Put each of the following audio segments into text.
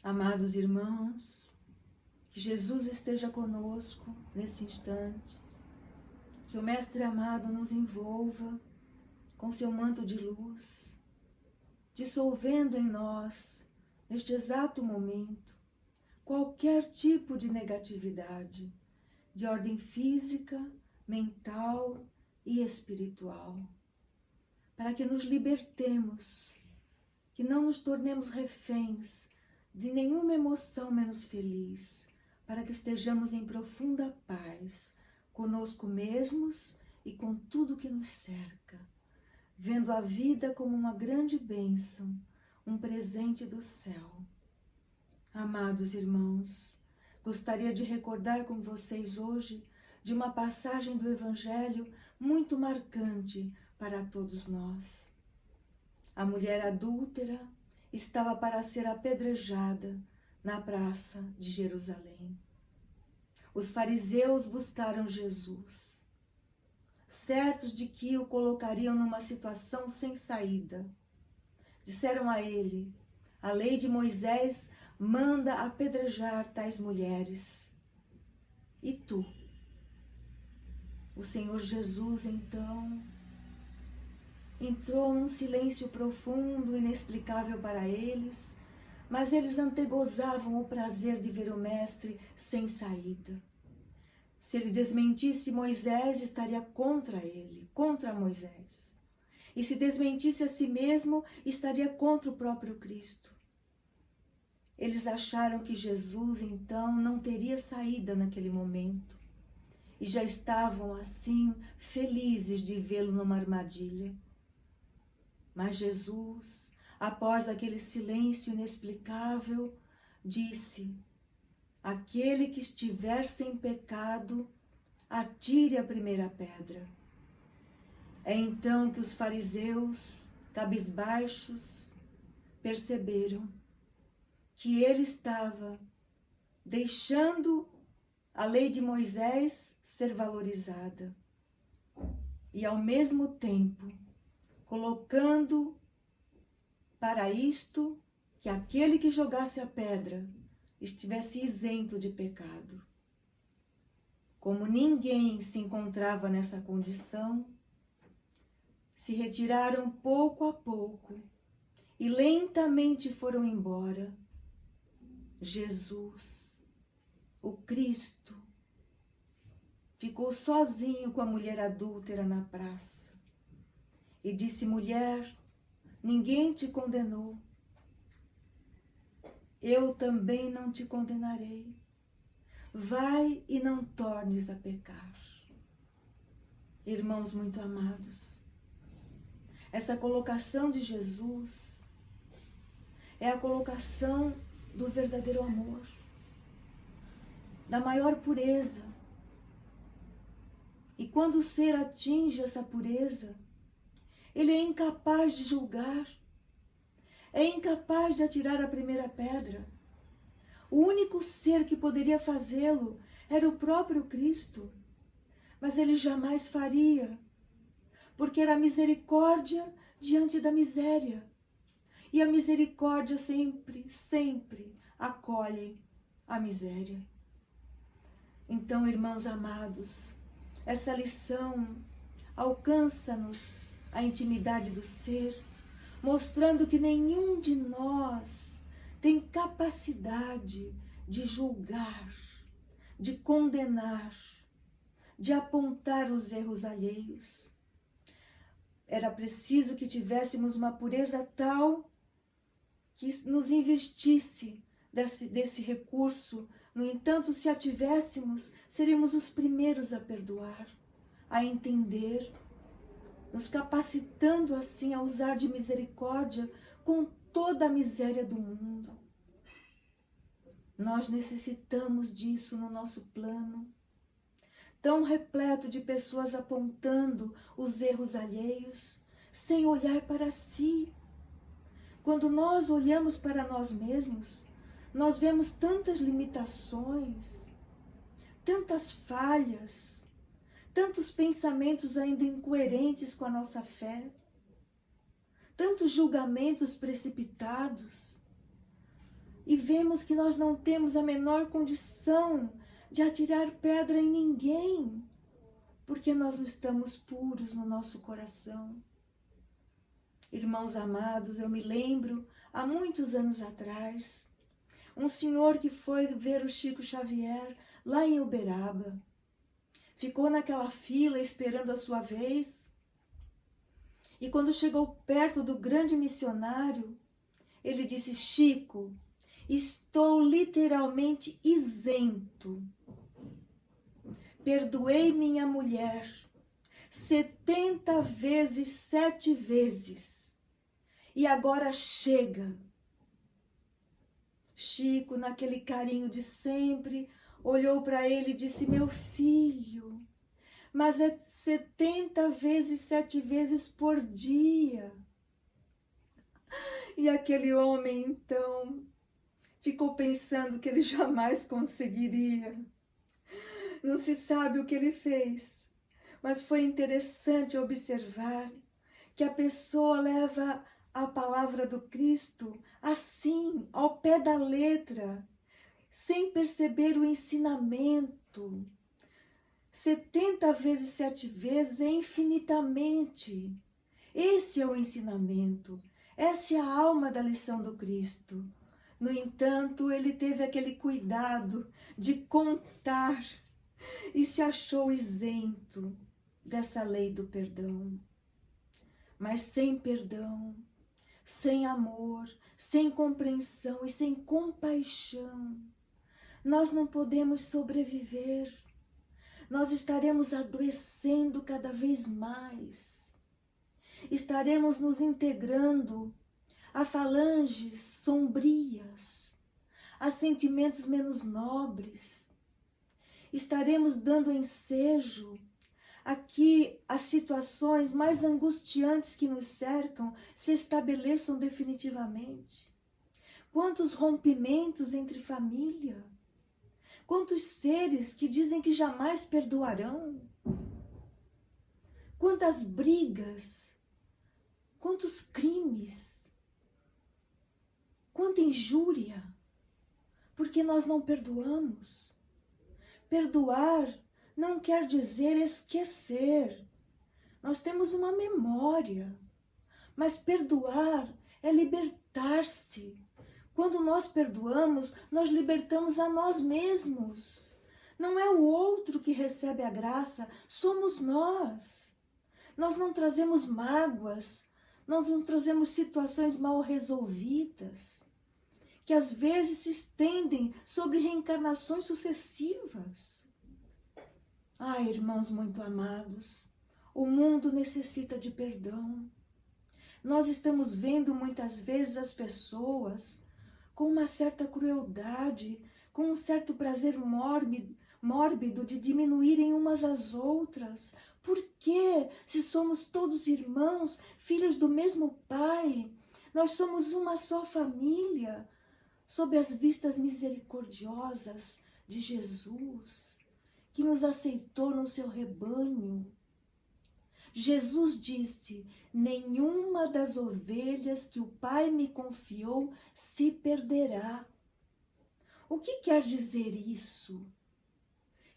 Amados irmãos, que Jesus esteja conosco nesse instante, que o Mestre amado nos envolva com seu manto de luz, dissolvendo em nós, neste exato momento, qualquer tipo de negatividade, de ordem física, mental e espiritual, para que nos libertemos, que não nos tornemos reféns de nenhuma emoção menos feliz, para que estejamos em profunda paz conosco mesmos e com tudo que nos cerca, vendo a vida como uma grande bênção, um presente do céu. Amados irmãos, gostaria de recordar com vocês hoje de uma passagem do Evangelho muito marcante para todos nós. A mulher adúltera estava para ser apedrejada na praça de Jerusalém. Os fariseus buscaram Jesus, certos de que o colocariam numa situação sem saída. Disseram a ele: a lei de Moisés manda apedrejar tais mulheres. E tu? O Senhor Jesus, então, entrou num silêncio profundo, inexplicável para eles, mas eles antegozavam o prazer de ver o Mestre sem saída. Se ele desmentisse Moisés, estaria contra ele, contra Moisés. E se desmentisse a si mesmo, estaria contra o próprio Cristo. Eles acharam que Jesus, então, não teria saída naquele momento. E já estavam, assim, felizes de vê-lo numa armadilha. Mas Jesus, após aquele silêncio inexplicável, disse: aquele que estiver sem pecado, atire a primeira pedra. É então que os fariseus, cabisbaixos, perceberam que ele estava deixando a lei de Moisés ser valorizada e, ao mesmo tempo, colocando para isto que aquele que jogasse a pedra estivesse isento de pecado. Como ninguém se encontrava nessa condição, se retiraram pouco a pouco e lentamente foram embora. Jesus, o Cristo, ficou sozinho com a mulher adúltera na praça e disse: mulher, ninguém te condenou. Eu também não te condenarei. Vai e não tornes a pecar. Irmãos muito amados, essa colocação de Jesus é a colocação do verdadeiro amor, da maior pureza. E quando o ser atinge essa pureza, ele é incapaz de julgar, é incapaz de atirar a primeira pedra. O único ser que poderia fazê-lo era o próprio Cristo, mas ele jamais faria, porque era misericórdia diante da miséria. E a misericórdia sempre, sempre acolhe a miséria. Então, irmãos amados, essa lição alcança-nos a intimidade do ser, mostrando que nenhum de nós tem capacidade de julgar, de condenar, de apontar os erros alheios. Era preciso que tivéssemos uma pureza tal que nos investisse desse recurso. No entanto, se a tivéssemos, seríamos os primeiros a perdoar, a entender, nos capacitando assim a usar de misericórdia com toda a miséria do mundo. Nós necessitamos disso no nosso plano, tão repleto de pessoas apontando os erros alheios, sem olhar para si. Quando nós olhamos para nós mesmos, nós vemos tantas limitações, tantas falhas, tantos pensamentos ainda incoerentes com a nossa fé, tantos julgamentos precipitados. e vemos que nós não temos a menor condição de atirar pedra em ninguém, porque nós não estamos puros no nosso coração. Irmãos amados, eu me lembro, há muitos anos atrás, um senhor que foi ver o Chico Xavier lá em Uberaba. Ficou naquela fila esperando a sua vez. E quando chegou perto do grande missionário, ele disse: Chico, estou literalmente isento. Perdoei minha mulher 70 vezes, 7 vezes. E agora chega. Chico, naquele carinho de sempre, olhou para ele e disse: meu filho, mas é 70 vezes, 7 vezes por dia. E aquele homem, então, ficou pensando que ele jamais conseguiria. Não se sabe o que ele fez, mas foi interessante observar que a pessoa leva a palavra do Cristo assim, ao pé da letra, sem perceber o ensinamento. 70 vezes, 7 vezes é infinitamente. Esse é o ensinamento. Essa é a alma da lição do Cristo. No entanto, ele teve aquele cuidado de contar e se achou isento dessa lei do perdão. Mas sem perdão, sem amor, sem compreensão e sem compaixão, nós não podemos sobreviver. Nós estaremos adoecendo cada vez mais. Estaremos nos integrando a falanges sombrias, a sentimentos menos nobres. Estaremos dando ensejo a que as situações mais angustiantes que nos cercam se estabeleçam definitivamente. Quantos rompimentos entre família, quantos seres que dizem que jamais perdoarão, quantas brigas, quantos crimes, quanta injúria, porque nós não perdoamos. Perdoar não quer dizer esquecer. Nós temos uma memória, mas perdoar é libertar-se. Quando nós perdoamos, nós libertamos a nós mesmos. Não é o outro que recebe a graça, somos nós. Nós não trazemos mágoas, nós não trazemos situações mal resolvidas, que às vezes se estendem sobre reencarnações sucessivas. Ah, irmãos muito amados, o mundo necessita de perdão. Nós estamos vendo muitas vezes as pessoas com uma certa crueldade, com um certo prazer mórbido de diminuírem umas às outras. Por quê? Se somos todos irmãos, filhos do mesmo Pai, nós somos uma só família, sob as vistas misericordiosas de Jesus, que nos aceitou no seu rebanho. Jesus disse: nenhuma das ovelhas que o Pai me confiou se perderá. O que quer dizer isso?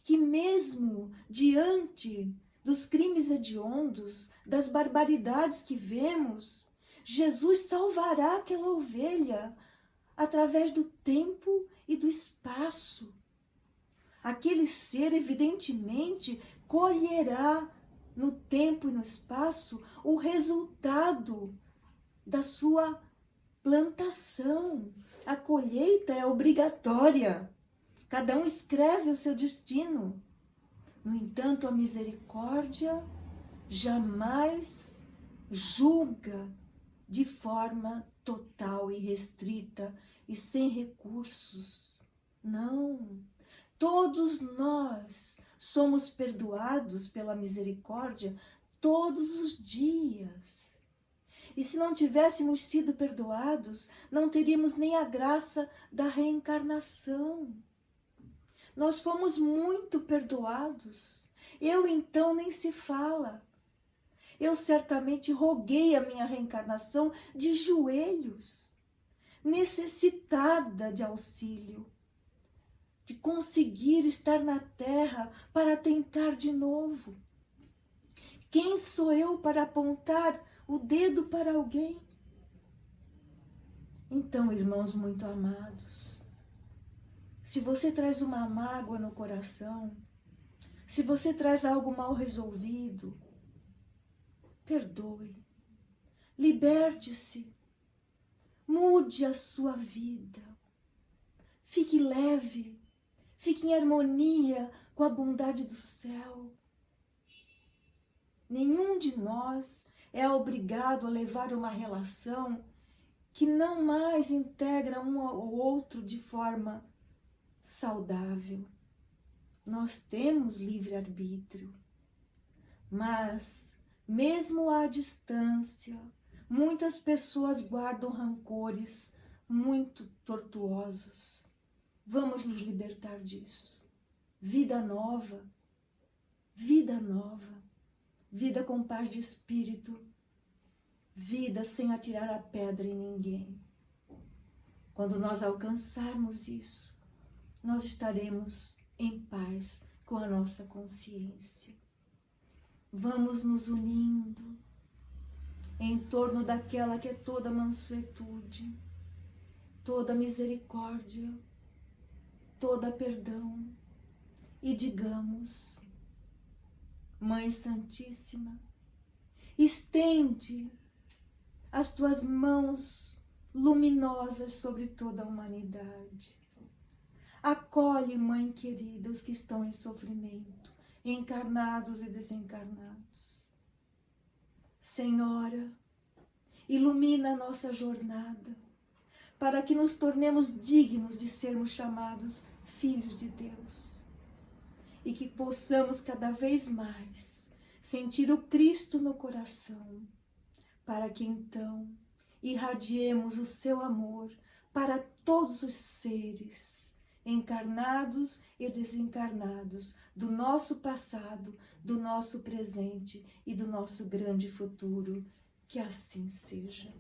Que mesmo diante dos crimes hediondos, das barbaridades que vemos, Jesus salvará aquela ovelha através do tempo e do espaço. Aquele ser, evidentemente, colherá no tempo e no espaço o resultado da sua plantação. A colheita é obrigatória. Cada um escreve o seu destino. No entanto, a misericórdia jamais julga de forma total e restrita e sem recursos. Não. Todos nós somos perdoados pela misericórdia todos os dias. E se não tivéssemos sido perdoados, não teríamos nem a graça da reencarnação. Nós fomos muito perdoados. Eu, então, nem se fala. Eu certamente roguei a minha reencarnação de joelhos. necessitada de auxílio, de conseguir estar na terra para tentar de novo. Quem sou eu para apontar o dedo para alguém? Então, irmãos muito amados, se você traz uma mágoa no coração, se você traz algo mal resolvido, perdoe, liberte-se, mude a sua vida, fique leve, fique em harmonia com a bondade do céu. Nenhum de nós é obrigado a levar uma relação que não mais integra um ao outro de forma saudável. Nós temos livre-arbítrio, mas mesmo à distância, muitas pessoas guardam rancores muito tortuosos. Vamos nos libertar disso. Vida nova, vida nova, vida com paz de espírito, vida sem atirar a pedra em ninguém. Quando nós alcançarmos isso, nós estaremos em paz com a nossa consciência. Vamos nos unindo em torno daquela que é toda mansuetude, toda misericórdia, toda perdão, e digamos: Mãe Santíssima, estende as tuas mãos luminosas sobre toda a humanidade. Acolhe, Mãe querida, os que estão em sofrimento, encarnados e desencarnados. Senhora, ilumina a nossa jornada, para que nos tornemos dignos de sermos chamados filhos de Deus, e que possamos cada vez mais sentir o Cristo no coração, para que então irradiemos o seu amor para todos os seres, encarnados e desencarnados, do nosso passado, do nosso presente e do nosso grande futuro. Que assim seja.